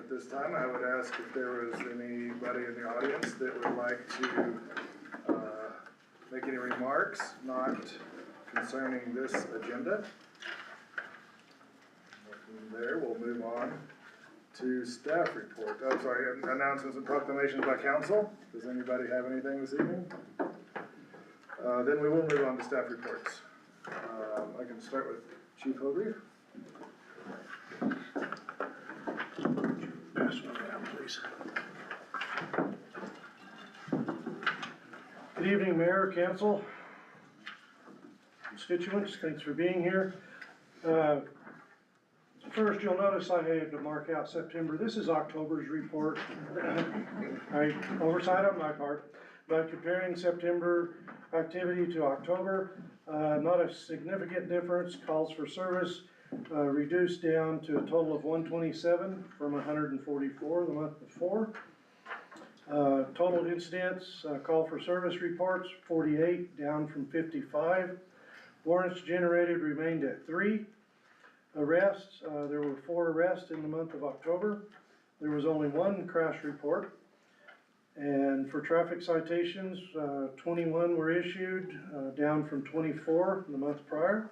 At this time, I would ask if there was anybody in the audience that would like to make any remarks not concerning this agenda. From there, we'll move on to staff report. I'm sorry, announcements and proclamations by council. Does anybody have anything this evening? Then we will move on to staff reports. I can start with Chief Hogrieve. Pass one down, please. Good evening, Mayor, Council, constituents. Thanks for being here. First, you'll notice I had to mark out September. This is October's report. Oversight on my part, but comparing September activity to October, not a significant difference. Calls for service reduced down to a total of 127 from 144 the month before. Total incidents, call for service reports, 48, down from 55. Warrants generated remained at 3. Arrests, there were 4 arrests in the month of October. There was only 1 crash report. And for traffic citations, 21 were issued, down from 24 the month prior.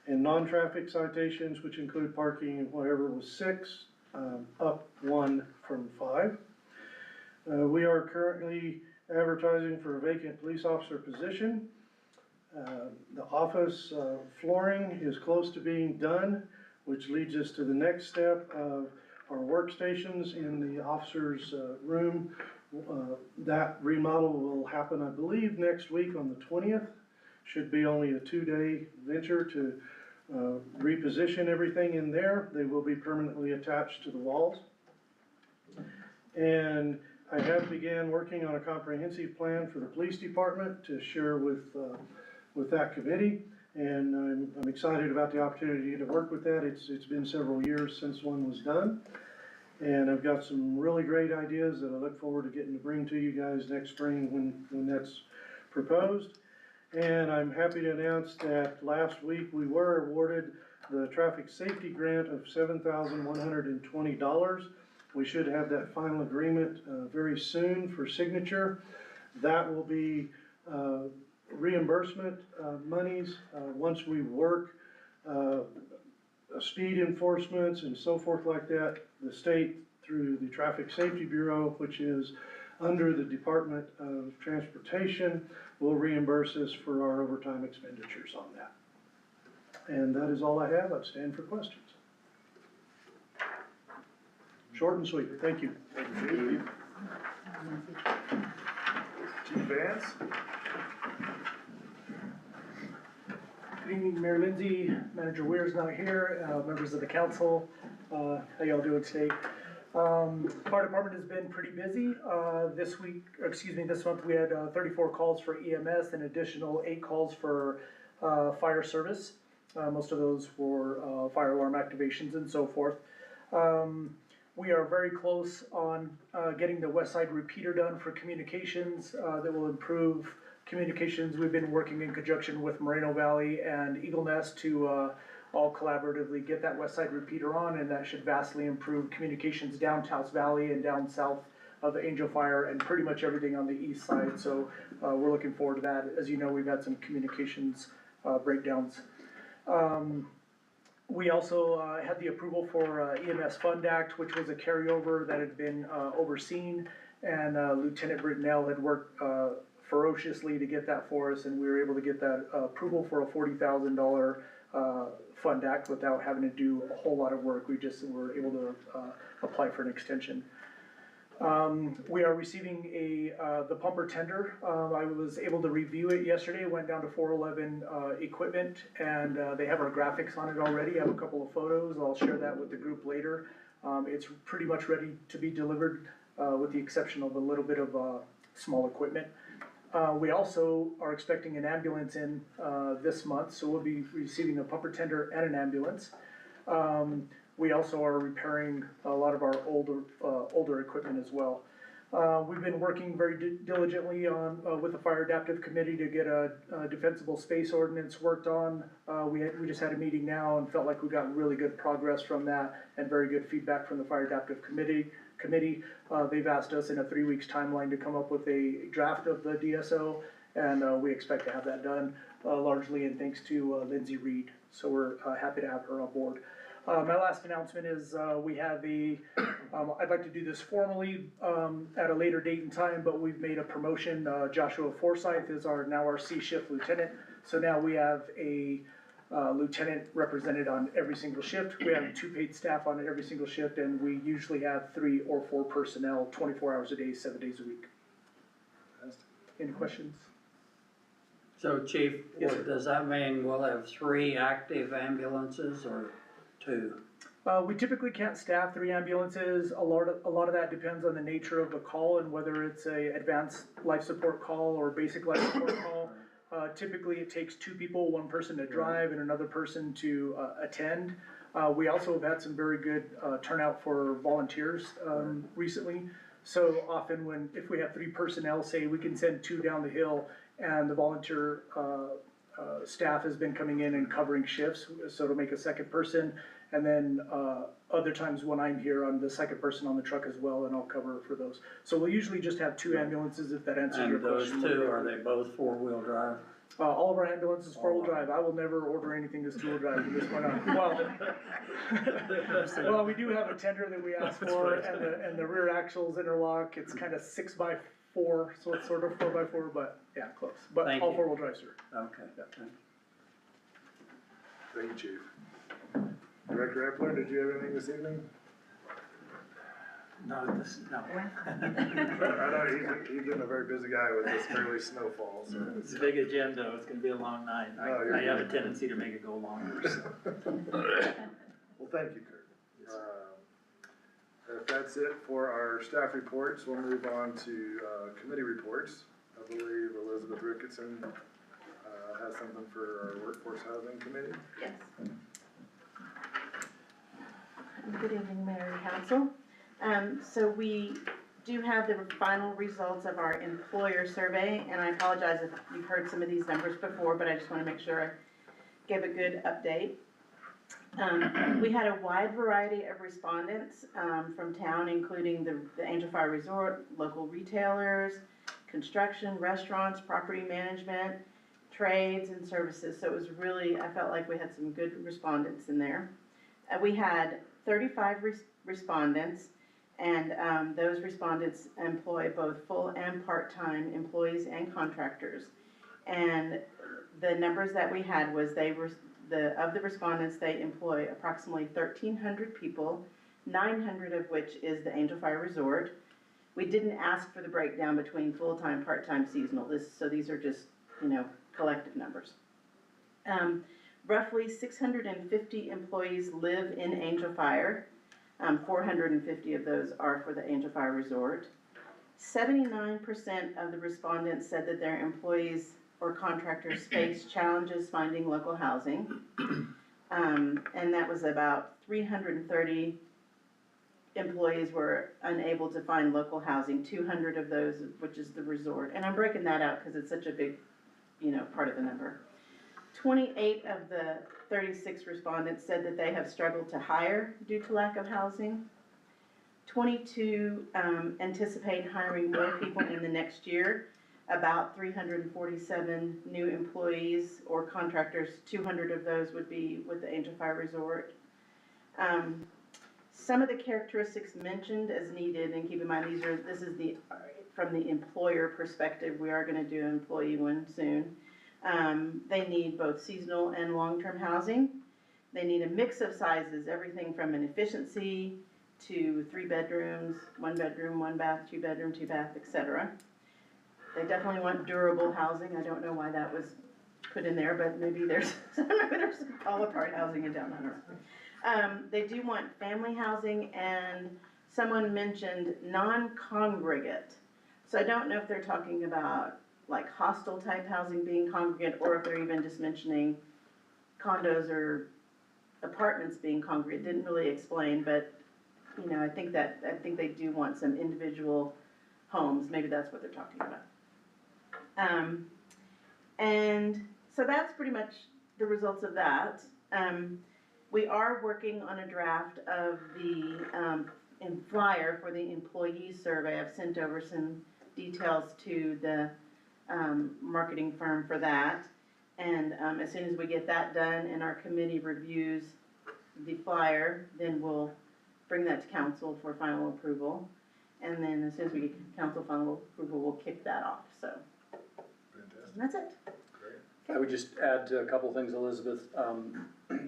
And non-traffic citations, which include parking and whatever, was 6, up 1 from 5. We are currently advertising for a vacant police officer position. The office flooring is close to being done, which leads us to the next step of our workstations in the officer's room. That remodel will happen, I believe, next week on the 20th. Should be only a 2-day venture to reposition everything in there. They will be permanently attached to the walls. And I have began working on a comprehensive plan for the police department to share with that committee, and I'm excited about the opportunity to work with that. It's been several years since one was done, and I've got some really great ideas that I look forward to getting to bring to you guys next spring when that's proposed. And I'm happy to announce that last week we were awarded the traffic safety grant of $7,120. We should have that final agreement very soon for signature. That will be reimbursement monies once we work speed enforcements and so forth like that. The state, through the Traffic Safety Bureau, which is under the Department of Transportation, will reimburse us for our overtime expenditures on that. And that is all I have. I stand for questions. Short and sweet. Thank you. Thank you, Chief. Chief Vance. Good evening, Mayor Lindsay. Manager Weir's not here. Members of the council, how y'all doing today? Fire department has been pretty busy. This month we had 34 calls for EMS and additional 8 calls for fire service. Most of those were fire alarm activations and so forth. We are very close on getting the West Side repeater done for communications that will improve communications. We've been working in conjunction with Moreno Valley and Eagle Nest to all collaboratively get that West Side repeater on, and that should vastly improve communications down Taos Valley and down south of the Angel Fire and pretty much everything on the east side. So we're looking forward to that. As you know, we've had some communications breakdowns. We also had the approval for EMS Fund Act, which was a carryover that had been overseen, and Lieutenant Brittenell had worked ferociously to get that for us, and we were able to get that approval for a $40,000 Fund Act without having to do a whole lot of work. We just were able to apply for an extension. We are receiving the pumper tender. I was able to review it yesterday. Went down to 411 equipment, and they have our graphics on it already. I have a couple of photos. I'll share that with the group later. It's pretty much ready to be delivered, with the exception of a little bit of small equipment. We also are expecting an ambulance in this month, so we'll be receiving a pumper tender and an ambulance. We also are repairing a lot of our older equipment as well. We've been working very diligently on, with the Fire Adaptive Committee to get a defensible space ordinance worked on. We just had a meeting now and felt like we got really good progress from that and very good feedback from the Fire Adaptive Committee. They've asked us in a 3 weeks timeline to come up with a draft of the DSO, and we expect to have that done largely and thanks to Lindsay Reed. So we're happy to have her on board. My last announcement is we have I'd like to do this formally at a later date and time, but we've made a promotion. Joshua Forsyth is now our C-shift lieutenant. So now we have a lieutenant represented on every single shift. We have 2 paid staff on every single shift, and we usually have 3 or 4 personnel, 24 hours a day, 7 days a week. Any questions? So Chief, Yes, sir. does that mean we'll have 3 active ambulances or 2? We typically can't staff 3 ambulances. A lot of that depends on the nature of the call and whether it's a advanced life support call or basic life support call. Typically it takes 2 people, 1 person to drive and another person to attend. We also have had some very good turnout for volunteers recently. So often if we have 3 personnel, say we can send 2 down the hill and the volunteer staff has been coming in and covering shifts, so it'll make a second person. And then other times when I'm here, I'm the second person on the truck as well, and I'll cover for those. So we'll usually just have 2 ambulances, if that answers your And those question. 2, are they both 4-wheel drive? All of our ambulances 4-wheel drive. I will never order anything that's 2-wheel drive from this point on. Well, we do have a tender that we asked for, and the rear axles interlock. It's kind of 6x4, so it's sort of 4x4, but yeah, close. But Thank all you. 4-wheel drive, sir. Okay. Yeah. Thank you, Chief. Director Epler, did you have anything this evening? No. I know he's been a very busy guy with this early snowfall, so. It's a big agenda, it's gonna be a long night. Oh, you're I have a good. tendency to make it go longer, so. Well, thank you, Kurt. If that's it for our staff reports, we'll move on to committee reports. I believe Elizabeth Ricketson has something for our workforce housing committee. Yes. Good evening, Mayor and Council. So we do have the final results of our employer survey, and I apologize if you've heard some of these numbers before, but I just want to make sure I give a good update. We had a wide variety of respondents from town, including the Angel Fire Resort, local retailers, construction, restaurants, property management, trades and services. So it was really, I felt like we had some good respondents in there. We had 35 respondents, and those respondents employ both full and part-time employees and contractors. And the numbers that we had was of the respondents, they employ approximately 1,300 people, 900 of which is the Angel Fire Resort. We didn't ask for the breakdown between full-time, part-time, seasonal. So these are just, collective numbers. Roughly 650 employees live in Angel Fire. 450 of those are for the Angel Fire Resort. 79% of the respondents said that their employees or contractors face challenges finding local housing. And that was about 330 employees were unable to find local housing, 200 of those, which is the resort. And I'm breaking that out because it's such a big, part of the number. 28 of the 36 respondents said that they have struggled to hire due to lack of housing. 22 anticipate hiring more people in the next year, about 347 new employees or contractors. 200 of those would be with the Angel Fire Resort. Some of the characteristics mentioned as needed, and keep in mind this is from the employer perspective. We are going to do an employee one soon. They need both seasonal and long-term housing. They need a mix of sizes, everything from an efficiency to 3 bedrooms, 1 bedroom, 1 bath, 2 bedroom, 2 bath, etc. They definitely want durable housing. I don't know why that was put in there, but maybe there's fall apart housing in downtown. They do want family housing, and someone mentioned non-congregate. So I don't know if they're talking about like hostel type housing being congregate, or if they're even just mentioning condos or apartments being congregate. Didn't really explain, but I think they do want some individual homes, maybe that's what they're talking about. And so that's pretty much the results of that. We are working on a draft of the, flyer for the employee survey. I've sent over some details to the, marketing firm for that. And, as soon as we get that done and our committee reviews the flyer, then we'll bring that to council for final approval. And then as soon as we get council final approval, we'll kick that off, so. Fantastic. And that's it. I would just add to a couple things, Elizabeth.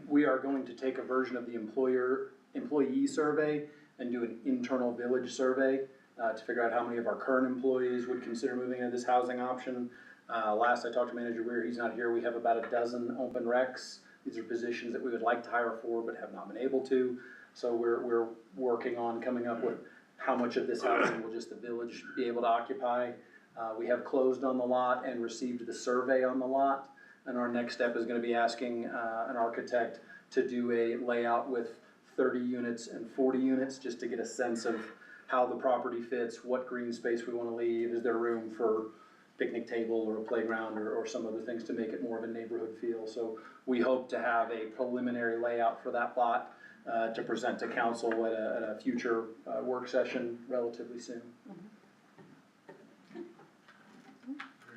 We are going to take a version of the employee survey and do an internal village survey to figure out how many of our current employees would consider moving into this housing option. Last I talked to Manager Weir, he's not here, we have about a dozen open recs. These are positions that we would like to hire for but have not been able to. So we're working on coming up with how much of this housing will just the village be able to occupy. We have closed on the lot and received the survey on the lot. And our next step is gonna be asking an architect to do a layout with 30 units and 40 units, just to get a sense of how the property fits, what green space we wanna leave, is there room for picnic table or a playground or some other things to make it more of a neighborhood feel. So we hope to have a preliminary layout for that lot to present to council at a future work session relatively soon.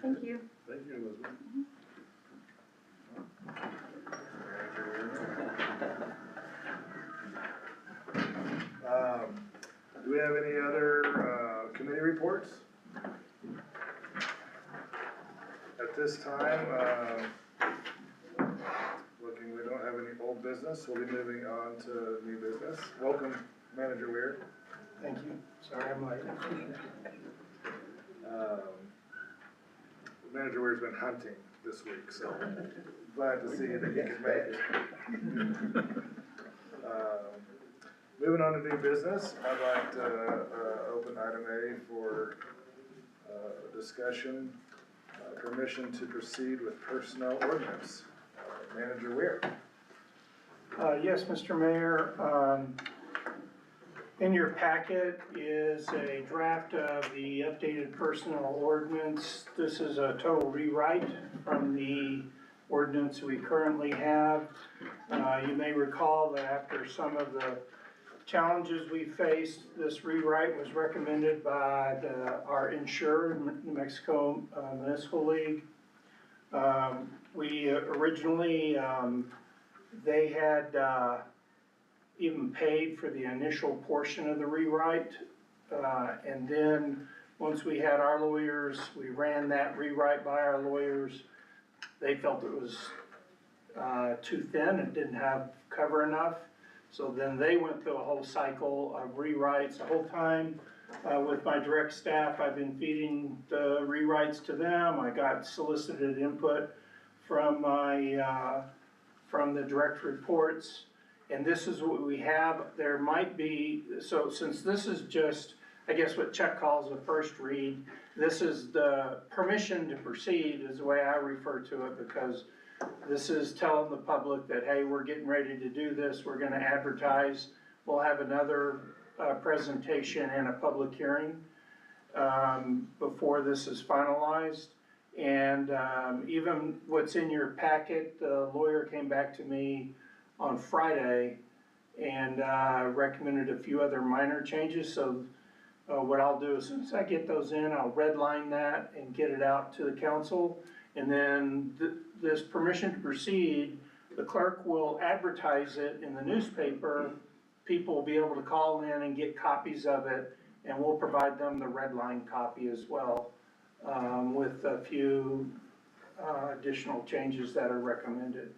Thank you. Thank you, Elizabeth. Do we have any other, committee reports? At this time, looking, we don't have any old business, we'll be moving on to new business. Welcome, Manager Weir. Thank you. Sorry I'm late. Manager Weir's been hunting this week, so glad to see that he can make it. Moving on to new business, I'd like to open item A for discussion, permission to proceed with personnel ordinance. Manager Weir. Yes, Mr. Mayor, in your packet is a draft of the updated personnel ordinance. This is a total rewrite from the ordinance we currently have. You may recall that after some of the challenges we faced, this rewrite was recommended by our insurer, New Mexico Municipal League. We originally, they had even paid for the initial portion of the rewrite. And then, once we had our lawyers, we ran that rewrite by our lawyers. They felt it was too thin, it didn't have cover enough. So then they went through a whole cycle of rewrites the whole time. With my direct staff, I've been feeding the rewrites to them. I got solicited input from from the direct reports. And this is what we have. There might be, so since this is just, I guess what Chuck calls a first read, this is the permission to proceed is the way I refer to it, because this is telling the public that, hey, we're getting ready to do this, we're gonna advertise. We'll have another presentation and a public hearing before this is finalized. And even what's in your packet, the lawyer came back to me on Friday and recommended a few other minor changes. So what I'll do, as soon as I get those in, I'll redline that and get it out to the council. And then this permission to proceed, the clerk will advertise it in the newspaper. People will be able to call in and get copies of it, and we'll provide them the red line copy as well, with a few additional changes that are recommended.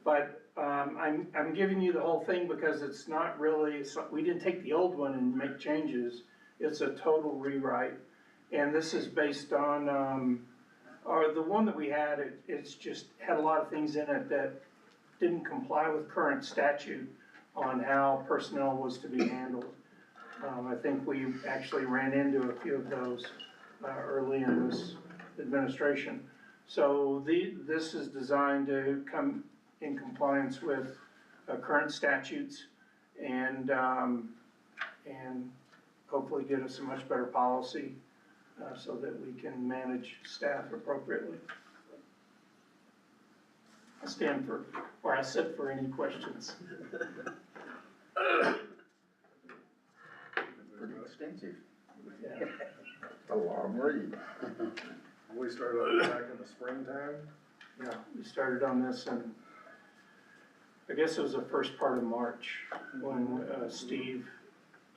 But I'm giving you the whole thing because it's not really, we didn't take the old one and make changes. It's a total rewrite. And this is based on, or the one that we had, it's just had a lot of things in it that didn't comply with current statute on how personnel was to be handled. I think we actually ran into a few of those early in this administration. So this is designed to come in compliance with current statutes and hopefully get us a much better policy so that we can manage staff appropriately. I stand for, or I sit for any questions. Pretty extensive. Yeah. A long read. We started on it back in the springtime. Yeah, we started on this in, I guess it was the first part of March when Steve,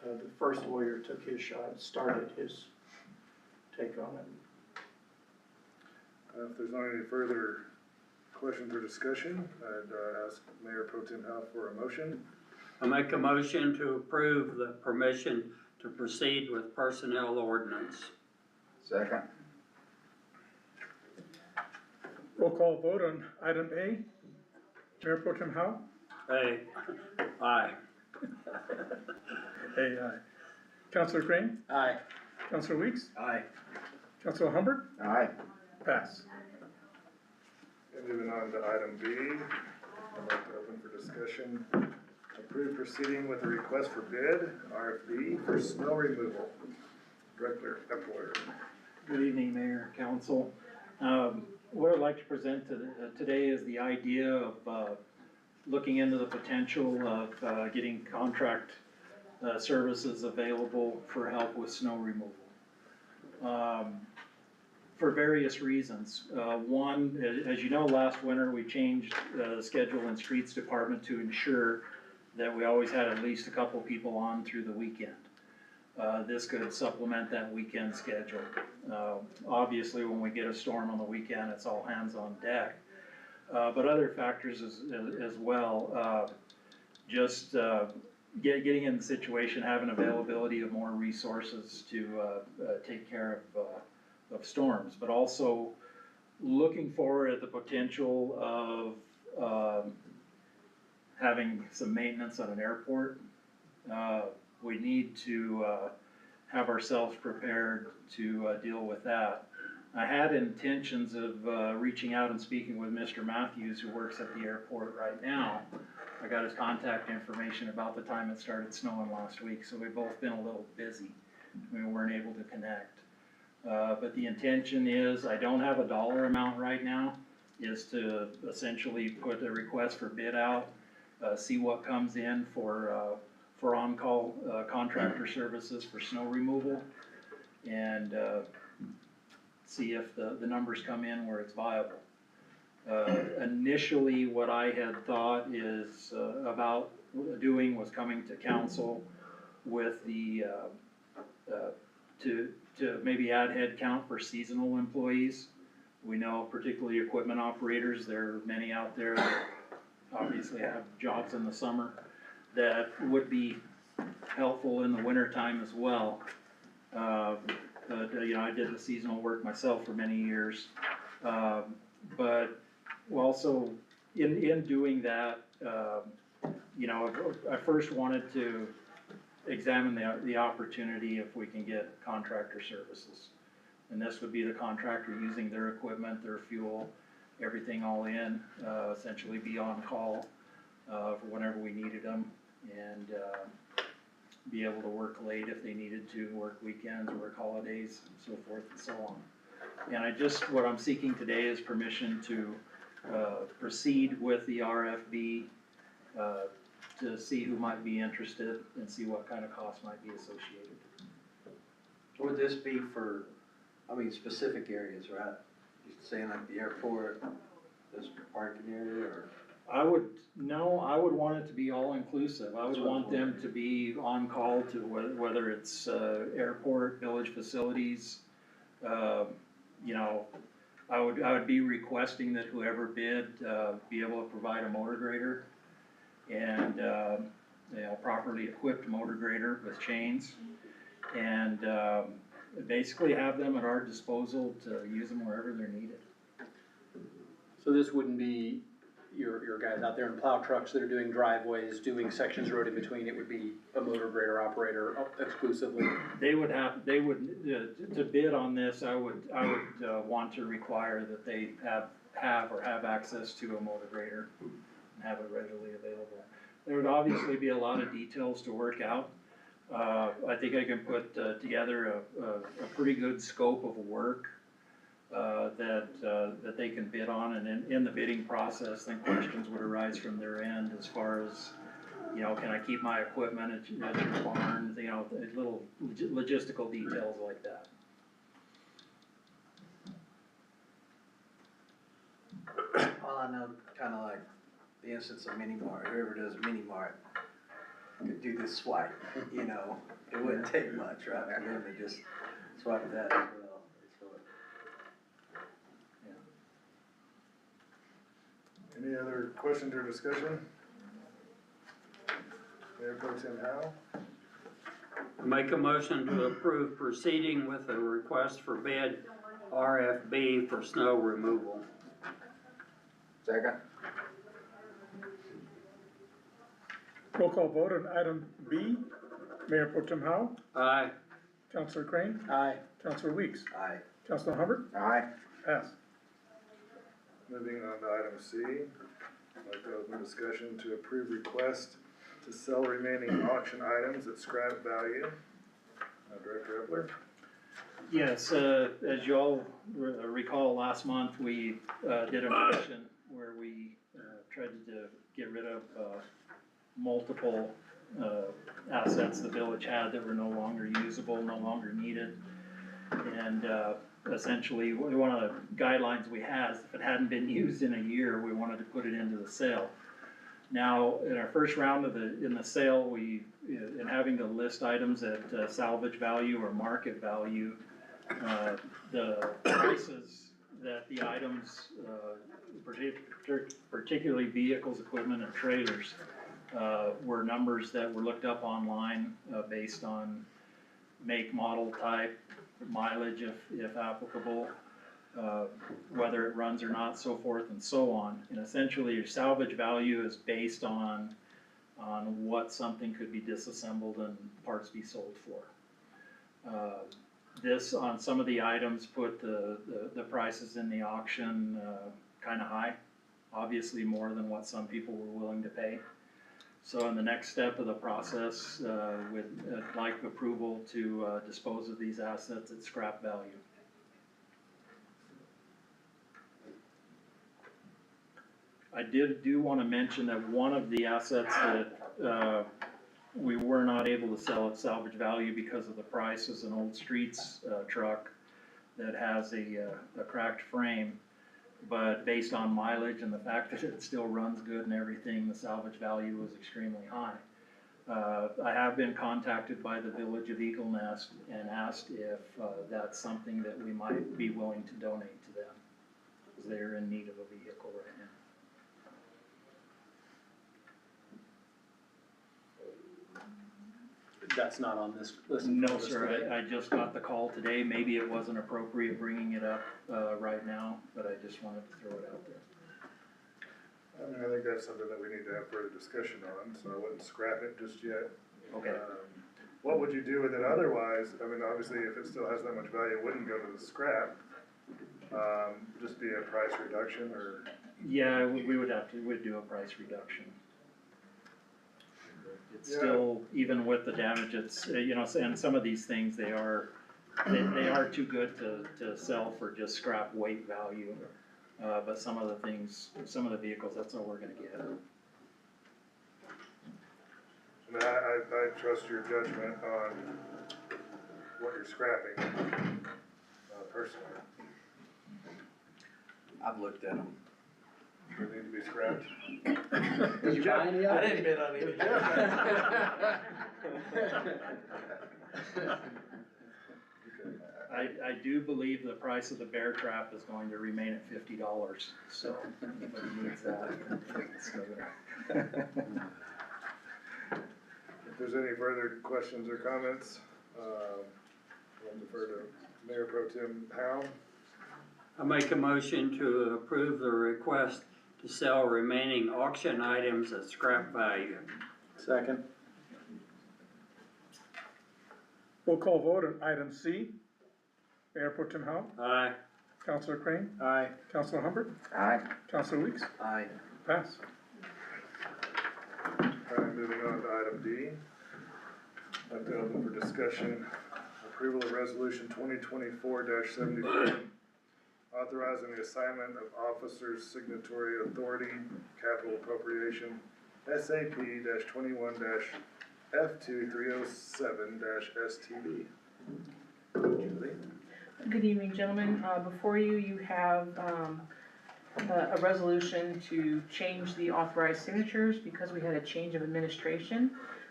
the first lawyer, took his shot, started his take on it. If there's not any further questions or discussion, I'd ask Mayor Pro Tem Howe for a motion. I make a motion to approve the permission to proceed with personnel ordinance. Second. Roll call vote on item A. Mayor Pro Tem Howe? Hey, aye. Aye. Counselor Crane? Aye. Counselor Weeks? Aye. Counselor Humbert? Aye. Pass. And moving on to item B, I'd like to open for discussion. Approve proceeding with a request for bid, RFB, for snow removal. Director Epler. Good evening, Mayor, Council. What I'd like to present today is the idea of looking into the potential of getting contract services available for help with snow removal. For various reasons. One, as you know, last winter we changed the schedule in Streets Department to ensure that we always had at least a couple people on through the weekend. This could supplement that weekend schedule. Obviously, when we get a storm on the weekend, it's all hands on deck. But other factors as well, just getting in the situation, having availability of more resources to take care of storms, but also looking forward at the potential of having some maintenance at an airport. We need to have ourselves prepared to deal with that. I had intentions of reaching out and speaking with Mr. Matthews, who works at the airport right now. I got his contact information about the time it started snowing last week, so we've both been a little busy. We weren't able to connect. But the intention is, I don't have a dollar amount right now, is to essentially put a request for bid out, see what comes in for on-call contractor services for snow removal, and see if the numbers come in where it's viable. Initially, what I had thought is about doing was coming to council with the to maybe add head count for seasonal employees. We know particularly equipment operators, there are many out there that obviously have jobs in the summer that would be helpful in the winter time as well. But you know, I did the seasonal work myself for many years. But also in doing that, you know, I first wanted to examine the opportunity if we can get contractor services. And this would be the contractor using their equipment, their fuel, everything all in, essentially be on call for whenever we needed them, and be able to work late if they needed to, work weekends, work holidays, so forth and so on. And what I'm seeking today is permission to proceed with the RFB, to see who might be interested and see what kind of costs might be associated. Would this be for, I mean, specific areas, right? You're saying like the airport, this parking area, or? I would want it to be all inclusive. I would want them to be on call to whether it's airport, village facilities. You know, I would be requesting that whoever bid be able to provide a motor grader and you know, properly equipped motor grader with chains, and basically have them at our disposal to use them wherever they're needed. So this wouldn't be your guys out there in plow trucks that are doing driveways, doing sections road in between, it would be a motor grader operator exclusively? To bid on this, I would want to require that they have access to a motor grader and have it readily available. There would obviously be a lot of details to work out. I think I can put together a pretty good scope of work that they can bid on, and in the bidding process, then questions would arise from their end as far as, you know, can I keep my equipment at your barn, you know, little logistical details like that. All I know, kinda like the instance of Mini Mart, whoever does Mini Mart could do this swipe, you know, it wouldn't take much, right, for them to just swipe that as well. So, Any other questions or discussion? Mayor Pro Tem Howe? Make a motion to approve proceeding with a request for bid RFB for snow removal. Second. Roll call vote on item B. Mayor Pro Tem Howe, Aye. Councilor Crane, Aye. Councilor Weeks, aye. Councilor Hubbard, Aye. pass. Moving on to item C, I'd like to open discussion to approve request to sell remaining auction items at scrap value. Director Epler? Yes, as you all recall, last month, we did an auction where we tried to get rid of multiple assets the village had that were no longer usable, no longer needed. And essentially, one of the guidelines we had, if it hadn't been used in a year, we wanted to put it into the sale. Now, in our first round in the sale, in having to list items at salvage value or market value, the prices that the items, particularly vehicles, equipment, and trailers, were numbers that were looked up online based on make, model, type, mileage if applicable, whether it runs or not, so forth and so on. And essentially, your salvage value is based on what something could be disassembled and parts be sold for. This, on some of the items, put the prices in the auction kind of high, obviously more than what some people were willing to pay. So in the next step of the process, we'd like approval to dispose of these assets at scrap value. I do want to mention that one of the assets that we were not able to sell at salvage value because of the price is an old streets truck that has a cracked frame. But based on mileage and the fact that it still runs good and everything, the salvage value was extremely high. I have been contacted by the Village of Eagle Nest and asked if that's something that we might be willing to donate to them, because they're in need of a vehicle right now. That's not on this list. No, sir, I just got the call today. Maybe it wasn't appropriate bringing it up right now, but I just wanted to throw it out there. I mean, I think that's something that we need to have further discussion on, so I wouldn't scrap it just yet. Okay. What would you do with it otherwise? I mean, obviously, if it still has that much value, it wouldn't go to the scrap. Just be a price reduction or? Yeah, we'd do a price reduction. It's Yeah. still, even with the damage, it's, you know, and some of these things, they are too good to sell for just scrap weight value. But some of the things, some of the vehicles, that's all we're gonna get. I mean, I trust your judgment on what you're scrapping, personally. I've looked at them. Do they need to be scrapped? Did you buy any of I it? didn't bid on any. I do believe the price of the bear trap is going to remain at $50, so if anybody needs that, it's still there. If there's any further questions or comments, I'll defer to Mayor Pro Tem Howe. I make a motion to approve the request to sell remaining auction items at scrap value. Second. Roll call vote on item C. Mayor Pro Tem Howe, Aye. Councilor Crane, Aye. Councilor Hubbard, Aye. Councilor Weeks, Aye. pass. Alright, moving on to item D. I'd like to open for discussion, approval of resolution 2024-74, authorizing the assignment of officers' signatory authority, capital appropriation, SAP-21-F2307-STB. Julie? Good evening, gentlemen. Before you, you have a resolution to change the authorized signatures because we had a change of administration.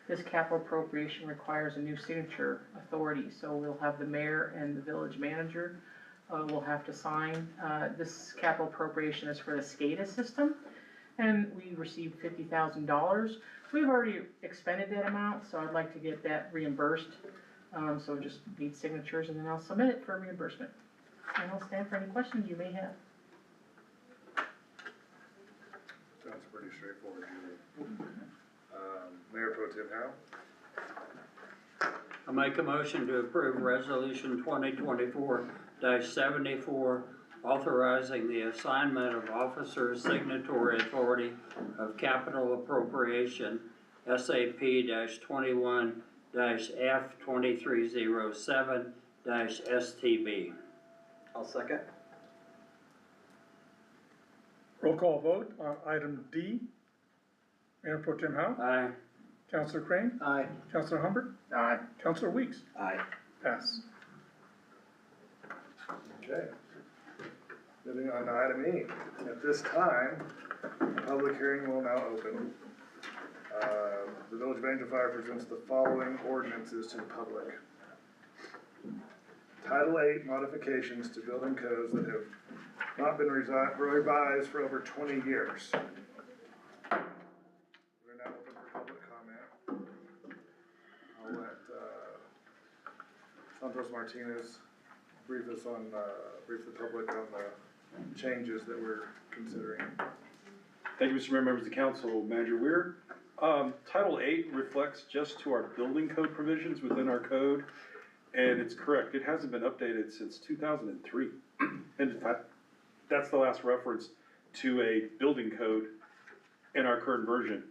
This capital appropriation requires a new signature authority, so we'll have the mayor and the village manager will have to sign. This capital appropriation is for the SCADA system, and we received $50,000. We've already expended that amount, so I'd like to get that reimbursed. So just need signatures, and then I'll submit it for reimbursement. And I'll stand for any questions you may have. Sounds pretty straightforward, Julie. Mayor Pro Tem Howe? I make a motion to approve resolution 2024-74, authorizing the assignment of officers' signatory authority of capital appropriation, SAP-21-F2307-STB. I'll second. Roll call vote on item D. Mayor Pro Tem Howe, Aye. Councilor Crane, Aye. Councilor Humbert, Aye. Councilor Weeks, Aye. pass. Okay. Moving on to item E. At this time, public hearing will now open. The Village of Angel Fire presents the following ordinances to the public. Title 8 modifications to building codes that have not been revised for over 20 years. We're now open for public comment. I'll let Santos Martinez brief the public on the changes that we're considering. Thank you, Mr. Mayor, members of the council, Manager Weir. Title 8 reflects just to our building code provisions within our code, and it's correct, it hasn't been updated since 2003. And in fact, that's the last reference to a building code in our current version.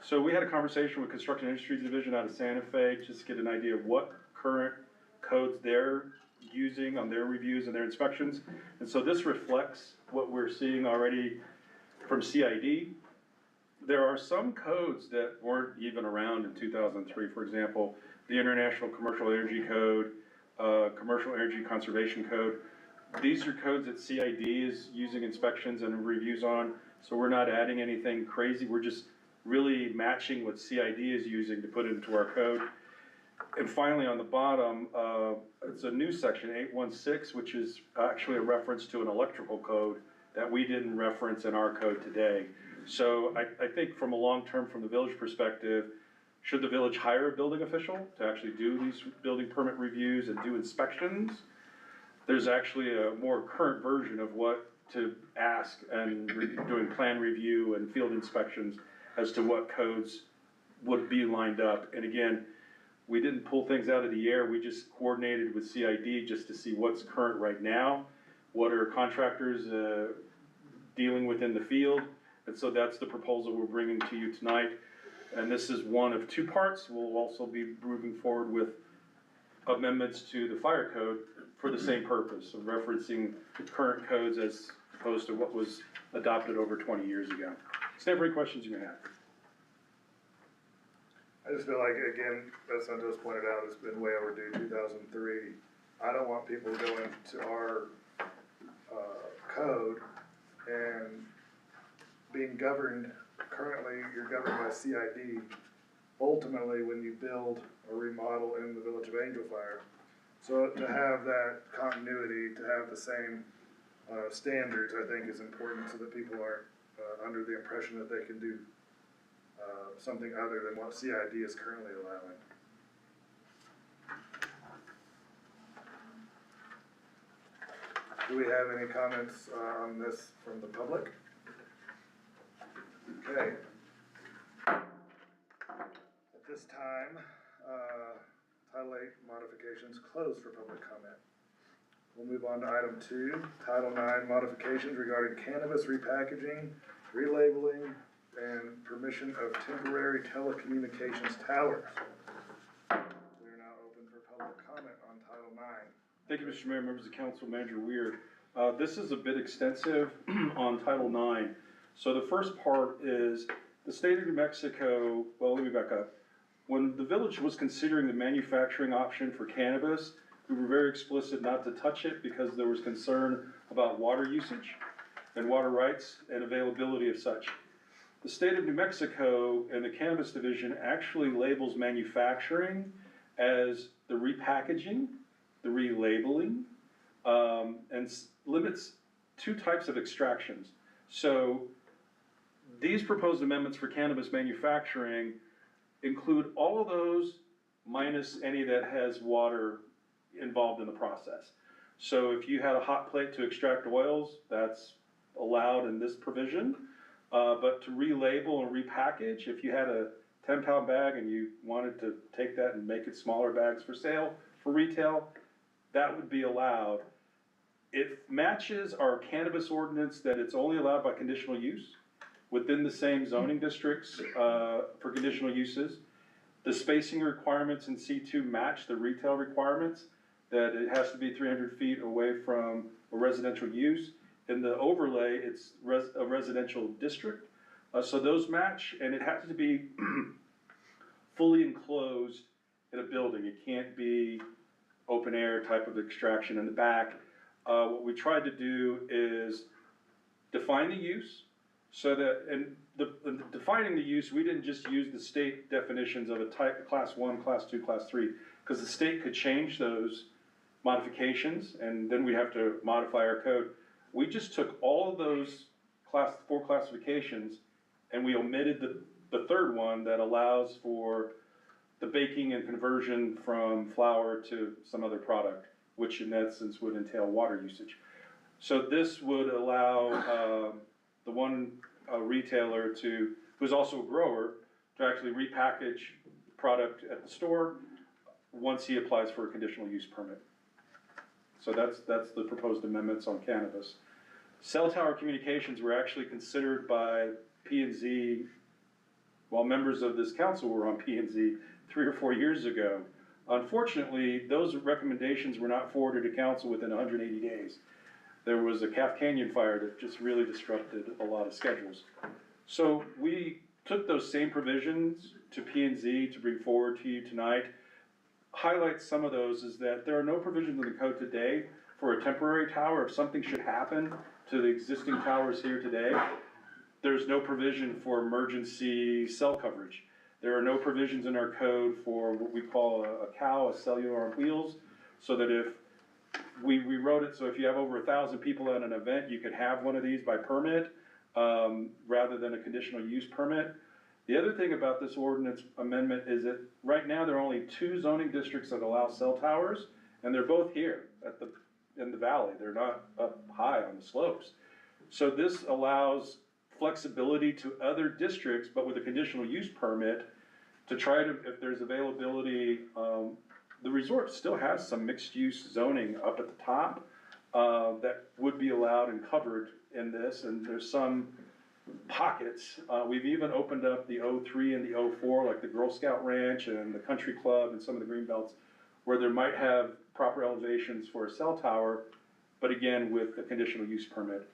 So we had a conversation with Construction Industries Division out of Santa Fe, just to get an idea of what current codes they're using on their reviews and their inspections. And so this reflects what we're seeing already from CID. There are some codes that weren't even around in 2003. For example, the International Commercial Energy Code, Commercial Energy Conservation Code. These are codes that CID is using inspections and reviews on, so we're not adding anything crazy. We're just really matching what CID is using to put into our code. And finally, on the bottom, it's a new section, 816, which is actually a reference to an electrical code that we didn't reference in our code today. So I think from a long-term, from the village perspective, should the village hire a building official to actually do these building permit reviews and do inspections? There's actually a more current version of what to ask and doing plan review and field inspections as to what codes would be lined up. And again, we didn't pull things out of the air, we just coordinated with CID just to see what's current right now, what are contractors dealing with in the field, and so that's the proposal we're bringing to you tonight. And this is one of two parts. We'll also be moving forward with amendments to the fire code for the same purpose of referencing the current codes as opposed to what was adopted over 20 years ago. Stand for any questions you may have. I just feel like, again, as Santos pointed out, it's been way overdue, 2003. I don't want people going to our code and being governed, currently you're governed by CID. Ultimately, when you build or remodel in the Village of Angel Fire. So to have that continuity, to have the same standards, I think is important so that people aren't under the impression that they can do something other than what CID is currently allowing. Do we have any comments on this from the public? Okay. At this time, Title 8 modifications closed for public comment. We'll move on to item 2, Title 9 modifications regarding cannabis repackaging, relabeling, and permission of temporary telecommunications towers. with a comment on Title IX. Thank you, Mr. Mayor, members of council, Manager Weir. This is a bit extensive on Title IX. So the first part is the state of New Mexico, well, let me back up. When the village was considering the manufacturing option for cannabis, we were very explicit not to touch it because there was concern about water usage and water rights and availability of such. The state of New Mexico and the Cannabis Division actually labels manufacturing as the repackaging, the relabeling, and limits two types of extractions. So these proposed amendments for cannabis manufacturing include all of those minus any that has water involved in the process. So if you had a hot plate to extract oils, that's allowed in this provision. But to relabel and repackage, if you had a 10-pound bag and you wanted to take that and make it smaller bags for sale, for retail, that would be allowed. It matches our cannabis ordinance that it's only allowed by conditional use within the same zoning districts for conditional uses. The spacing requirements in C2 match the retail requirements, that it has to be 300 feet away from a residential use. In the overlay, it's a residential district. So those match, and it has to be fully enclosed in a building. It can't be open air type of extraction in the back. What we tried to do is define the use so that, and defining the use, we didn't just use the state definitions of a type, class 1, class 2, class 3, because the state could change those modifications and then we have to modify our code. We just took all of those class 4 classifications and we omitted the third one that allows for the baking and conversion from flour to some other product, which in essence would entail water usage. So this would allow the one retailer who's also a grower, to actually repackage product at the store once he applies for a conditional use permit. So that's the proposed amendments on cannabis. Cell tower communications were actually considered by P&Z, while members of this council were on P&Z 3 or 4 years ago. Unfortunately, those recommendations were not forwarded to council within 180 days. There was a Calf Canyon fire that just really disrupted a lot of schedules. So we took those same provisions to P&Z to bring forward to you tonight. Highlight some of those is that there are no provisions in the code today for a temporary tower. If something should happen to the existing towers here today, there's no provision for emergency cell coverage. There are no provisions in our code for what we call a COW, a cellular on wheels, so that if we wrote it so if you have over 1,000 people at an event, you could have one of these by permit rather than a conditional use permit. The other thing about this ordinance amendment is that right now there are only 2 zoning districts that allow cell towers, and they're both here in the valley. They're not up high on the slopes. So this allows flexibility to other districts, but with a conditional use permit, to try to, if there's availability, the resort still has some mixed use zoning up at the top that would be allowed and covered in this, and there's some pockets. We've even opened up the O3 and the O4, like the Girl Scout Ranch and the Country Club and some of the green belts, where there might have proper elevations for a cell tower, but again, with a conditional use permit.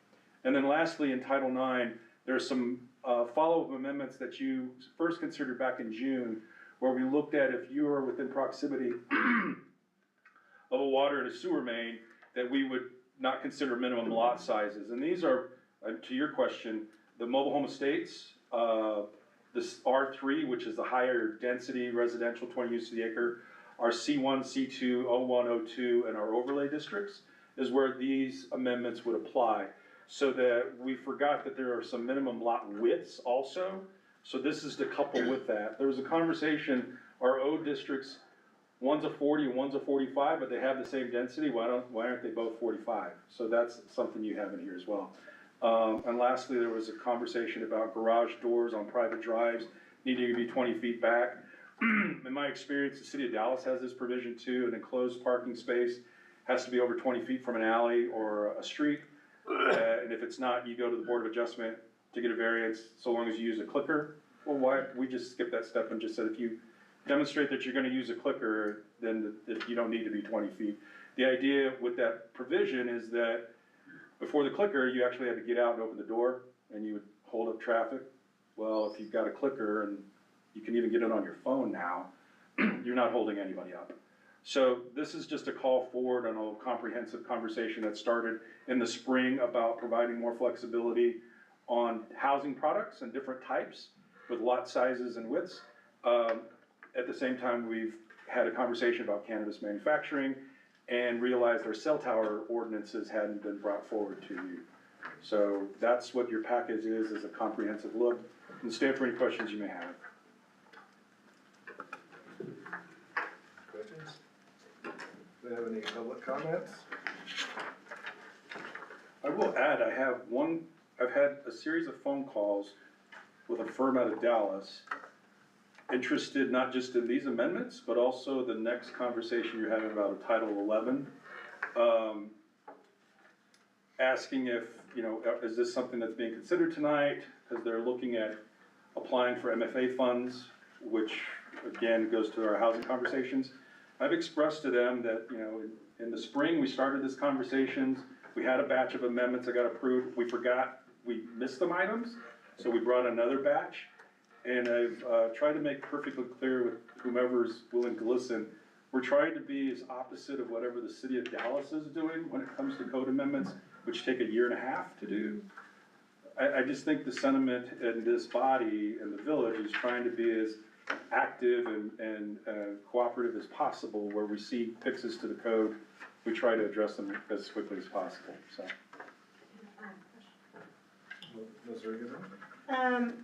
And then lastly, in Title IX, there are some follow-up amendments that you first considered back in June, where we looked at if you are within proximity of a water and a sewer main, that we would not consider minimum lot sizes. And these are, to your question, the mobile home estates, this R3, which is the higher density residential 20 units to the acre, our C1, C2, O1, O2, and our overlay districts is where these amendments would apply. So that we forgot that there are some minimum lot widths also. So this is to couple with that. There was a conversation, our O districts, one's a 40 and one's a 45, but they have the same density. Why aren't they both 45? So that's something you have in here as well. And lastly, there was a conversation about garage doors on private drives needing to be 20 feet back. In my experience, the city of Dallas has this provision too. An enclosed parking space has to be over 20 feet from an alley or a street. And if it's not, you go to the Board of Adjustment to get a variance, so long as you use a clicker. Well, why, we just skipped that step and just said if you demonstrate that you're gonna use a clicker, then that you don't need to be 20 feet. The idea with that provision is that before the clicker, you actually had to get out and open the door, and you would hold up traffic. Well, if you've got a clicker, and you can even get it on your phone now, you're not holding anybody up. So this is just a call forward on a comprehensive conversation that started in the spring about providing more flexibility on housing products and different types with lot sizes and widths. At the same time, we've had a conversation about cannabis manufacturing and realized our cell tower ordinances hadn't been brought forward to you. So that's what your package is a comprehensive look, and stand for any questions you may have. Questions? Do we have any public comments? I will add, I've had a series of phone calls with a firm out of Dallas, interested not just in these amendments, but also the next conversation you're having about a Title 11. Asking if, is this something that's being considered tonight? Because they're looking at applying for MFA funds, which again goes to our housing conversations. I've expressed to them that, in the spring, we started this conversations. We had a batch of amendments that got approved. We forgot, we missed some items, so we brought another batch. And I've tried to make perfectly clear with whomever's willing to listen, we're trying to be as opposite of whatever the city of Dallas is doing when it comes to code amendments, which take 1.5 years to do. I just think the sentiment in this body and the village is trying to be as active and cooperative as possible. Where we see fixes to the code, we try to address them as quickly as possible, so. Ms. Regan?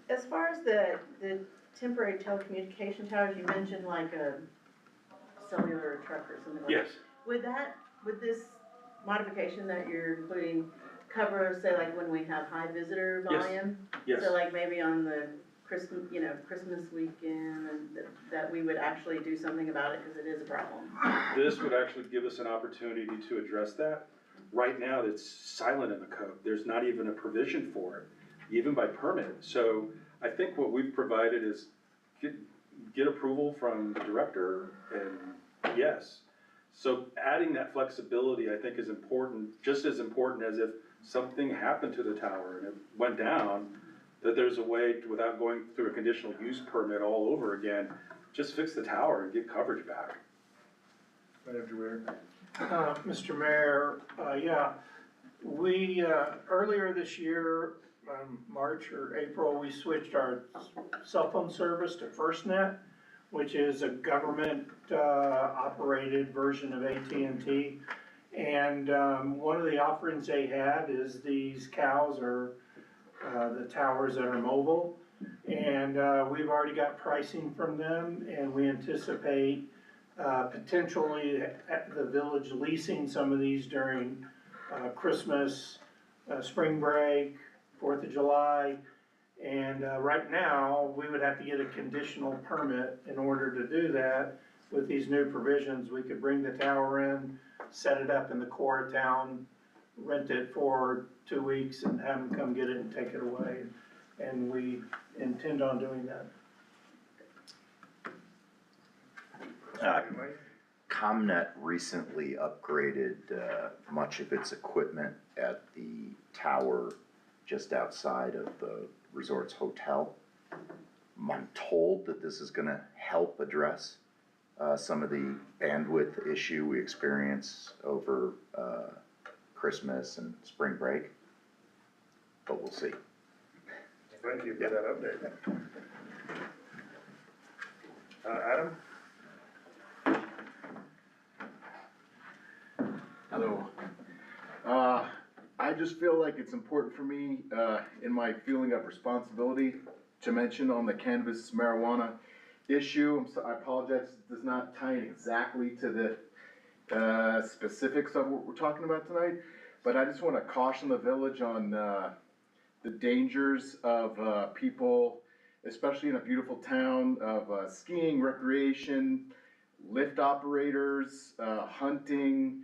As far as the temporary telecommunication towers, you mentioned like a cellular truck or something like that. Yes. Would this modification that you're including cover, say, like when we have high visitor Yes. volume? Yes. So like maybe on the Christmas weekend, and that we would actually do something about it, because it is a problem. This would actually give us an opportunity to address that. Right now, it's silent in the code. There's not even a provision for it, even by permit. So I think what we've provided is get approval from the director, and yes. So adding that flexibility, I think, is important, just as important as if something happened to the tower and it went down, that there's a way to, without going through a conditional use permit all over again, just fix the tower and get coverage back. Manager Weir? Mr. Mayor, we, earlier this year, March or April, we switched our cell phone service to FirstNet, which is a government, operated version of AT&T. And, one of the offerings they have is these cows or, the towers that are mobile. And, we've already got pricing from them, and we anticipate potentially at the village leasing some of these during Christmas, spring break, 4th of July. And right now, we would have to get a conditional permit in order to do that. With these new provisions, we could bring the tower in, set it up in the core of town, rent it for 2 weeks, and have them come get it and take it away. And we intend on doing that. ComNet recently upgraded much of its equipment at the tower just outside of the resort's hotel. I'm told that this is gonna help address some of the bandwidth issue we experience over Christmas and spring break, but we'll see. Thank you for that update. Adam? Hello. I just feel like it's important for me, in my feeling of responsibility, to mention on the cannabis marijuana issue. I apologize, it does not tie in exactly to the specifics of what we're talking about tonight, but I just want to caution the village on the dangers of people, especially in a beautiful town, of skiing, recreation, lift operators, hunting,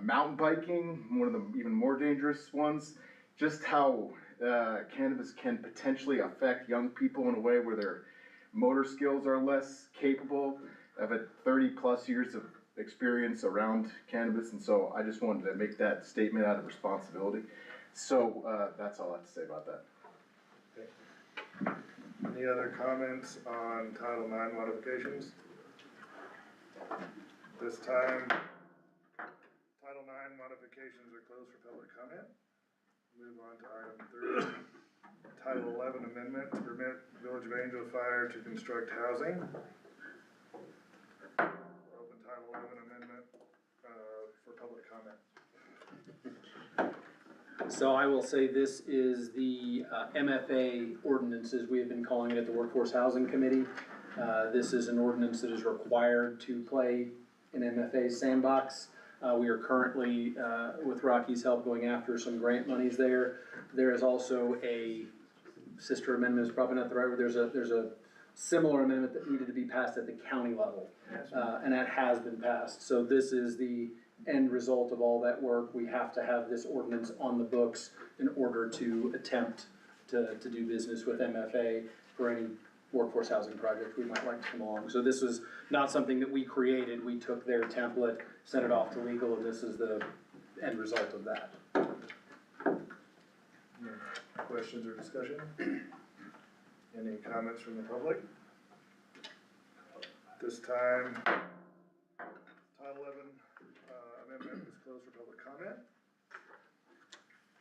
mountain biking, one of the even more dangerous ones. Just how cannabis can potentially affect young people in a way where they're motor skills are less capable. I've had 30+ years of experience around cannabis, and so I just wanted to make that statement out of responsibility. So, that's all I have to say about that. Any other comments on Title IX modifications? This time, Title IX modifications are closed for public comment. Move on to item 3. Title 11 amendment to permit Village of Angel Fire to construct housing. Open Title 11 amendment, for public comment. So I will say this is the MFA ordinances, we have been calling it at the Workforce Housing Committee. This is an ordinance that is required to play in MFA sandbox. We are currently, with Rocky's help, going after some grant monies there. There is also a sister amendment, is probably not the right word, there's a similar amendment that needed to be passed at the county level. And that has been passed. So this is the end result of all that work. We have to have this ordinance on the books in order to attempt to do business with MFA for any workforce housing project we might like to come along. So this was not something that we created. We took their template, sent it off to legal, and this is the end result of that. Questions or discussion? Any comments from the public? This time, Title 11 amendment is closed for public comment.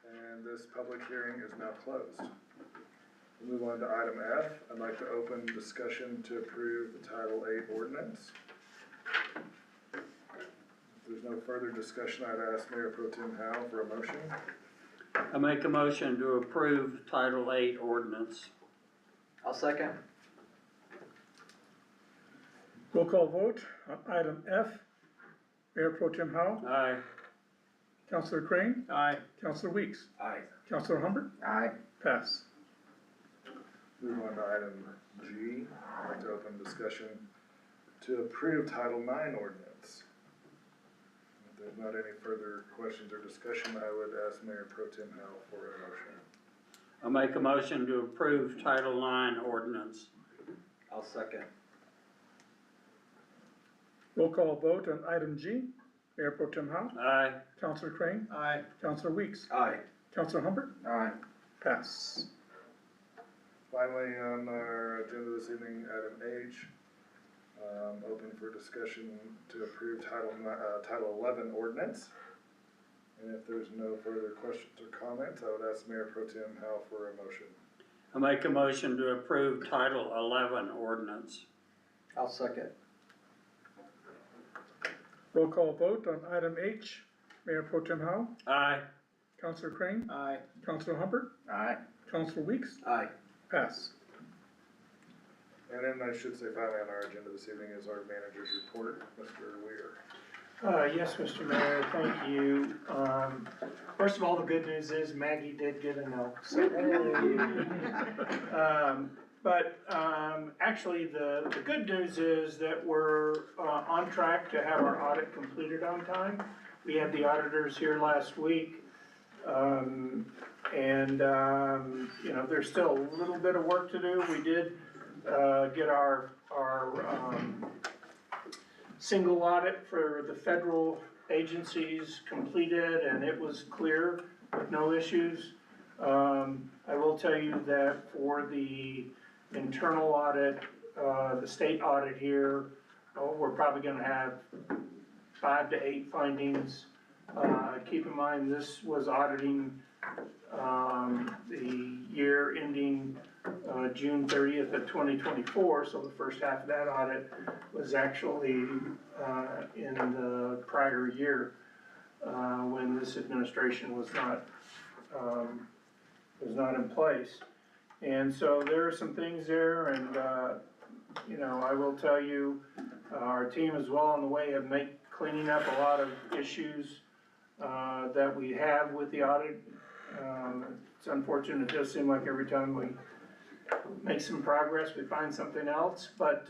And this public hearing is now closed. We'll move on to item F. I'd like to open discussion to approve the Title 8 ordinance. If there's no further discussion, I'd ask Mayor Pro Tem Howell for a motion. I make a motion to approve Title 8 ordinance. I'll second. Roll call vote on item F. Mayor Pro Tem Howell, Aye. Councilor Crane, Aye. Councilor Weeks, Aye. Councilor Humbert, Aye. pass. Move on to item G. I'd like to open discussion to approve Title 9 ordinance. If there's not any further questions or discussion, I would ask Mayor Pro Tem Howell for a motion. I make a motion to approve Title 9 ordinance. I'll second. Roll call vote on item G. Mayor Pro Tem Howell, Aye. Councilor Crane, Aye. Councilor Weeks, Aye. Councilor Humbert, Aye. pass. Finally, on our agenda this evening, item H, open for discussion to approve Title 11 ordinance. And if there's no further questions or comments, I would ask Mayor Pro Tem Howell for a motion. I make a motion to approve Title 11 ordinance. I'll second. Roll call vote on item H. Mayor Pro Tem Howell, Aye. Councilor Crane, Aye. Councilor Humbert, Aye. Councilor Weeks, Aye. pass. And then I should say finally on our agenda this evening is our manager's report, Mr. Weir. Yes, Mr. Mayor, thank you. First of all, the good news is Maggie did get a no, so. Actually, the good news is that we're, on track to have our audit completed on time. We had the auditors here last week. You know, there's still a little bit of work to do. We did, get our single audit for the federal agencies completed, and it was clear with no issues. I will tell you that for the internal audit, the state audit here, we're probably gonna have 5 to 8 findings. Keep in mind, this was auditing, the year ending, June 30th of 2024, so the first half of that audit was actually, in the prior year, when this administration was not in place. And so there are some things there, and, you know, I will tell you, our team is well on the way of cleaning up a lot of issues, that we have with the audit. It's unfortunate, it does seem like every time we make some progress, we find something else, but,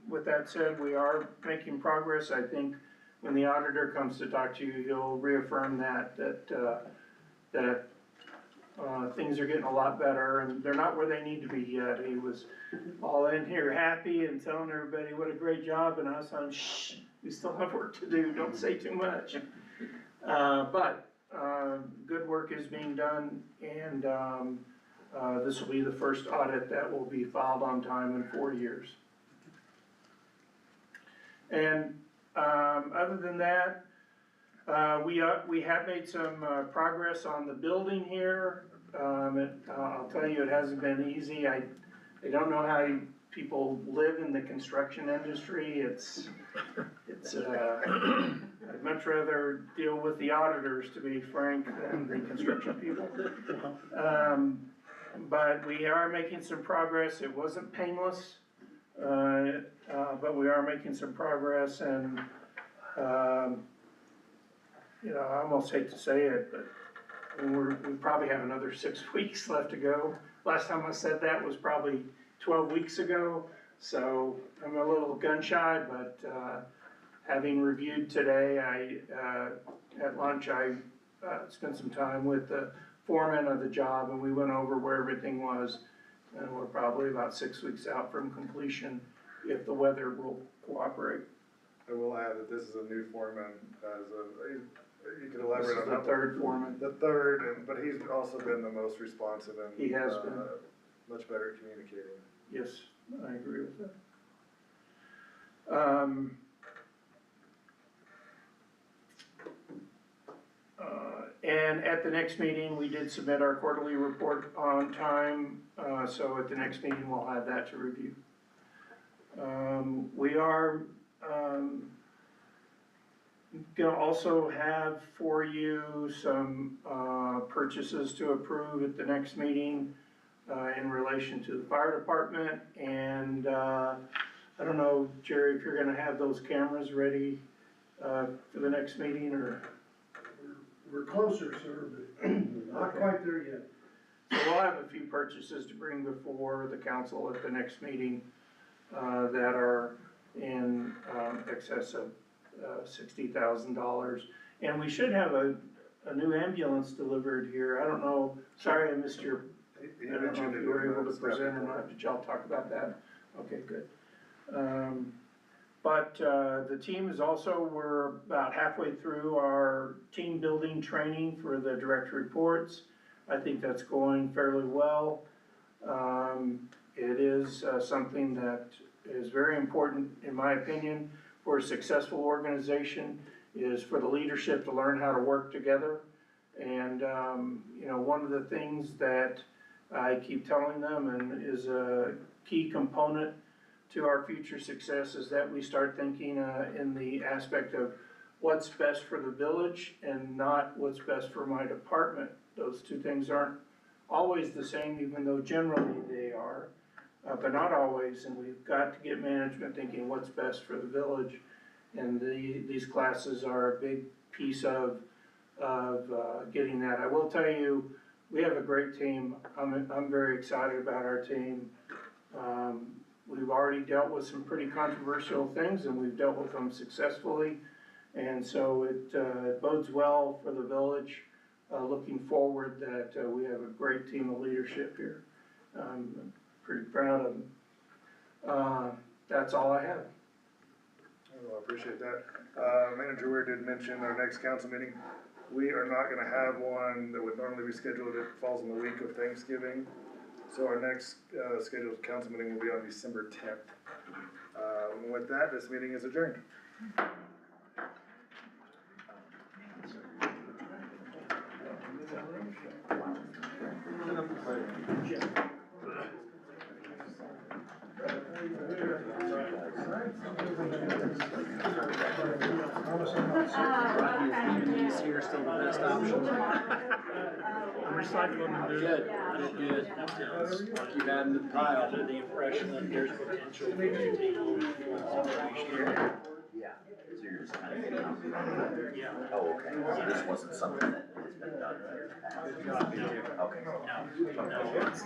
with that said, we are making progress. I think when the auditor comes to talk to you, he'll reaffirm that things are getting a lot better, and they're not where they need to be yet. He was all in here happy and telling everybody what a great job, and I was telling him, shh, we still have work to do, don't say too much. But good work is being done, and this will be the first audit that will be filed on time in 4 years. And other than that, we have made some progress on the building here. I'll tell you, it hasn't been easy. I don't know how people live in the construction industry. I'd much rather deal with the auditors, to be frank, than the construction people. But we are making some progress. It wasn't painless, but we are making some progress, and you know, I almost hate to say it, but we probably have another 6 weeks left to go. Last time I said that was probably 12 weeks ago, so I'm a little gun shy, but having reviewed today, at lunch, I spent some time with the foreman of the job, and we went over where everything was, and we're probably about 6 weeks out from completion if the weather will cooperate. I will add that this is a new foreman, you could elaborate on This is that. the third foreman. The third, but he's also been the most responsive and. He has been. Much better at communicating. Yes, I agree with that. And at the next meeting, we did submit our quarterly report on time, so at the next meeting, we'll have that to review. We are gonna also have for you some purchases to approve at the next meeting in relation to the fire department, and I don't know, Jerry, if you're gonna have those cameras ready for the next meeting, or? We're closer, sir, but not quite there yet. So we'll have a few purchases to bring before the council at the next meeting that are in excess of $60,000. And we should have a new ambulance delivered here. I don't know, sorry I missed your, I don't know if you were able to present or not. Did y'all talk about that? Okay, good. But the team is also, we're about halfway through our team building training for the direct reports. I think that's going fairly well. It is something that is very important, in my opinion, for a successful organization, is for the leadership to learn how to work together. And, you know, one of the things that I keep telling them and is a key component to our future success is that we start thinking in the aspect of what's best for the village and not what's best for my department. Those two things aren't always the same, even though generally they are, but not always. And we've got to get management thinking what's best for the village. And these classes are a big piece of getting that. I will tell you, we have a great team. I'm very excited about our team. We've already dealt with some pretty controversial things, and we've dealt with them successfully. And so it bodes well for the village, looking forward that we have a great team of leadership here. I'm pretty proud of them. That's all I have. Well, I appreciate that. Manager Weir did mention our next council meeting. We are not gonna have one that would normally be scheduled. It falls in the week of Thanksgiving. So our next scheduled council meeting will be on December 10th. And with that, this meeting is adjourned. These here still the best option. Recycling, Good. Keep adding to the pile. Under the impression that there's potential for it to take over. Yeah, so you're just kind of getting out. Yeah. Oh, okay, so this wasn't something that has been done in years past? Okay. No, it's